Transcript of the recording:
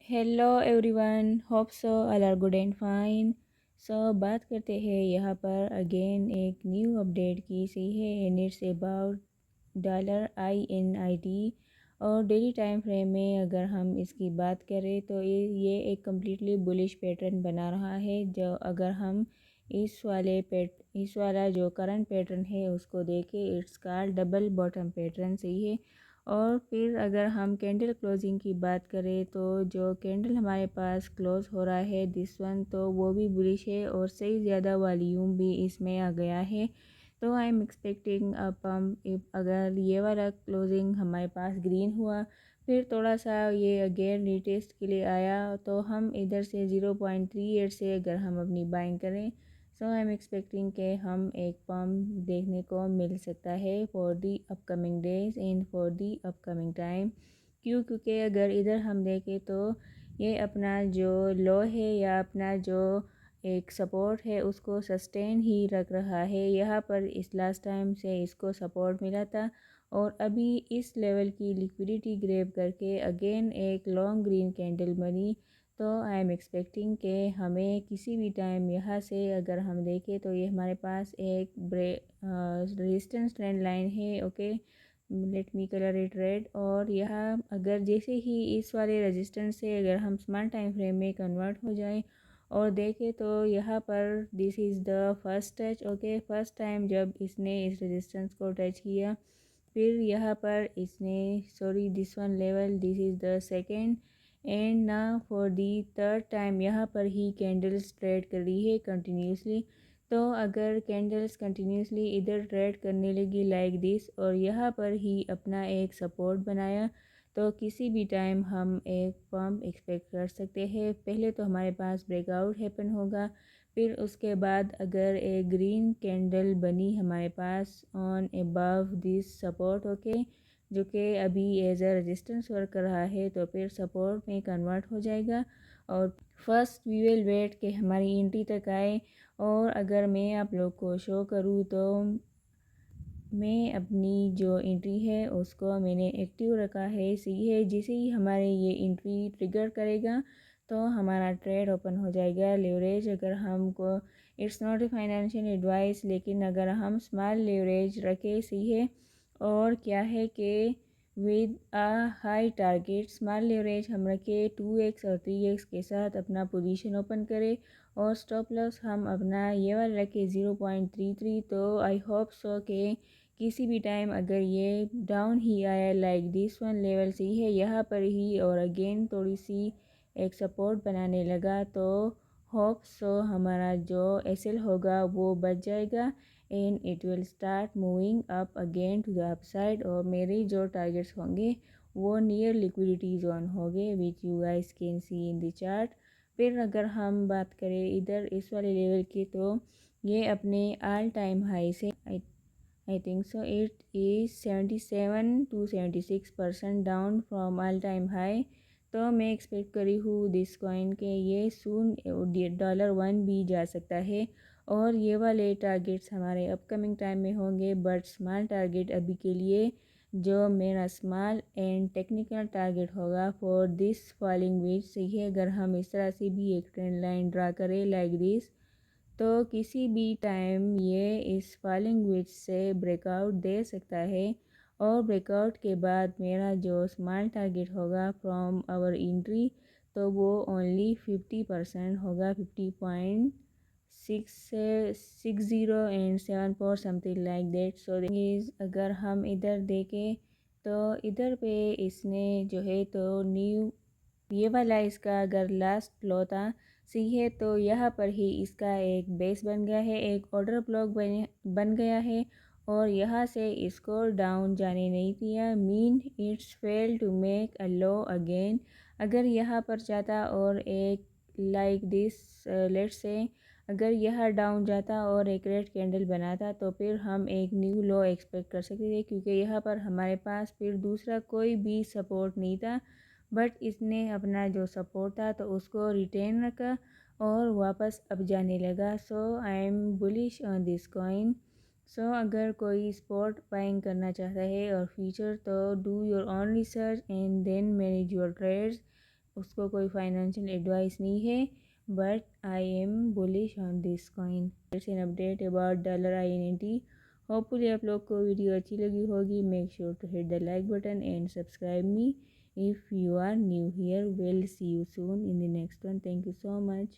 Hello everyone, hope so all are good and fine. बात करते हैं यहाँ पर अगेन एक न्यू अपडेट की सी है एंड इट्स अबाउट $INIT। और डेली टाइम फ्रेम में अगर हम इसकी बात करें तो ये एक कम्प्लीटली बुलिश पैटर्न बना रहा है। जो अगर हम इस वाला जो करंट पैटर्न है उसको देखें, it's called double bottom pattern सही है। और फिर अगर हम कैंडल क्लोजिंग की बात करें तो जो कैंडल हमारे पास क्लोज हो रहा है दिस वन, तो वो भी बुलिश है और सही ज़्यादा वॉल्यूम भी इसमें आ गया है। तो I am expecting a pump if अगर ये वाला क्लोजिंग हमारे पास ग्रीन हुआ, फिर थोड़ा सा ये अगेन रीटेस्ट के लिए आया, तो हम इधर से 0.38 से अगर हम अपनी बाइंग करें, सो आई एम एक्सपेक्टिंग कि हम एक पम्प देखने को मिल सकता है for the upcoming days and for the upcoming time. क्योंकि अगर इधर हम देखें तो ये अपना जो लो है या अपना जो एक सपोर्ट है उसको सस्टेन ही रख रहा है। यहाँ पर इस लास्ट टाइम से इसको सपोर्ट मिला था और अभी इस लेवल की लिक्विडिटी ग्रैब करके अगेन एक लॉन्ग ग्रीन कैंडल बनी। तो आई एम एक्सपेक्टिंग कि हमें किसी भी टाइम यहाँ से अगर हम देखें तो ये हमारे पास एक रेजिस्टेंस ट्रेंड लाइन है। Okay, let me colour it red. और यहाँ अगर जैसे ही इस वाले रेजिस्टेंस से अगर हम स्मॉल टाइम फ्रेम में कन्वर्ट हो जाए और देखें तो यहाँ पर this is the first touch. Okay, first time जब इसने इस रेजिस्टेंस को टच किया, फिर यहाँ पर इसने sorry this one level, this is the second and ना फॉर दी थर्ड टाइम यहाँ पर ही कैंडल्स ट्रेड कर रही है कंटिन्यूसली। तो अगर कैंडल्स कंटिन्यूसली इधर ट्रेड करने लगी लाइक दिस और यहाँ पर ही अपना एक सपोर्ट बनाया, तो किसी भी टाइम हम एक पम्प एक्सपेक्ट कर सकते हैं। पहले तो हमारे पास ब्रेकआउट हैपन होगा, फिर उसके बाद अगर एक ग्रीन कैंडल बनी हमारे pass on above this support, okay, जो कि अभी एज अ रेजिस्टेंस वर्क कर रहा है, तो फिर सपोर्ट में कन्वर्ट हो जाएगा। और फर्स्ट वी विल वेट कि हमारी एंट्री तक आए। और अगर मैं आप लोग को शो करूँ तो मैं अपनी जो एंट्री है उसको मैंने एक्टिव रखा है सही है। जैसे ही हमारे ये एंट्री ट्रिगर करेगा तो हमारा ट्रेड ओपन हो जाएगा। लेवरेज अगर हमको, it's not a financial advice, लेकिन अगर हम स्मॉल लेवरेज रखे सही है। और क्या है कि with a high target small leverage हम रखे 2x और 3x के साथ अपना पोजीशन ओपन करें और स्टॉप लॉस हम अपना ये वाला रखे 0.33। तो आई होप सो कि किसी भी टाइम अगर ये डाउन ही आया लाइक दिस वन लेवल से ही है यहाँ पर ही और अगेन थोड़ी सी एक सपोर्ट बनाने लगा, तो होप सो हमारा जो एसएल होगा वो बच जाएगा and it will start moving up again to the upside. और मेरे जो टारगेट्स होंगे वो नियर लिक्विडिटी जोन होंगे which you guys can see in the chart. फिर अगर हम बात करें इधर इस वाले लेवल की, तो ये अपने ऑल टाइम हाई से I think so it is 77 to 76% down from all time high. तो मैं एक्सपेक्ट करी हूँ दिस कॉइन के ये सून $1 भी जा सकता है। और ये वाले टारगेट्स हमारे अपकमिंग टाइम में होंगे, बट स्मॉल टारगेट अभी के लिए जो मेरा स्मॉल एंड टेक्निकल टारगेट होगा फॉर दिस फॉलिंग वेज सही है। अगर हम इस तरह से भी एक ट्रेंड लाइन ड्रा करें लाइक दिस, तो किसी भी टाइम ये इस फॉलिंग वेज से ब्रेकआउट दे सकता है। और ब्रेकआउट के बाद मेरा जो स्मॉल टारगेट होगा फ्रॉम आवर एंट्री, तो वो ओनली 50% होगा, 50.660 and 74 something like that. So is अगर हम इधर देखें तो इधर पे इसने जो है तो न्यू ये वाला इसका अगर लास्ट लो था सही है, तो यहाँ पर ही इसका एक बेस बन गया है, एक ऑर्डर ब्लॉक बन गया है और यहाँ से इसको डाउन जाने नहीं दिया। Mean it's fail to make a low again. अगर यहाँ पर जाता और एक लाइक दिस लेट्स से अगर यह डाउन जाता और एक रेड कैंडल बनाता, तो फिर हम एक न्यू लो एक्सपेक्ट कर सकते थे, क्योंकि यहाँ पर हमारे पास फिर दूसरा कोई भी सपोर्ट नहीं था। बट इसने अपना जो सपोर्ट था तो उसको रिटेन रखा और वापस अब जाने लगा। So I am bullish on this coin. So अगर कोई स्पॉट बाइंग करना चाहता है और फ्यूचर, तो do your own research and then manage your trades. उसको कोई फाइनेंशियल एडवाइस नहीं है, but I am bullish on this coin. It's an update about $INT। Hopefully आप लोग को वीडियो अच्छी लगी होगी। Make sure to hit the like button and subscribe me if you are new here. We'll see you soon in the next one. Thank you so much.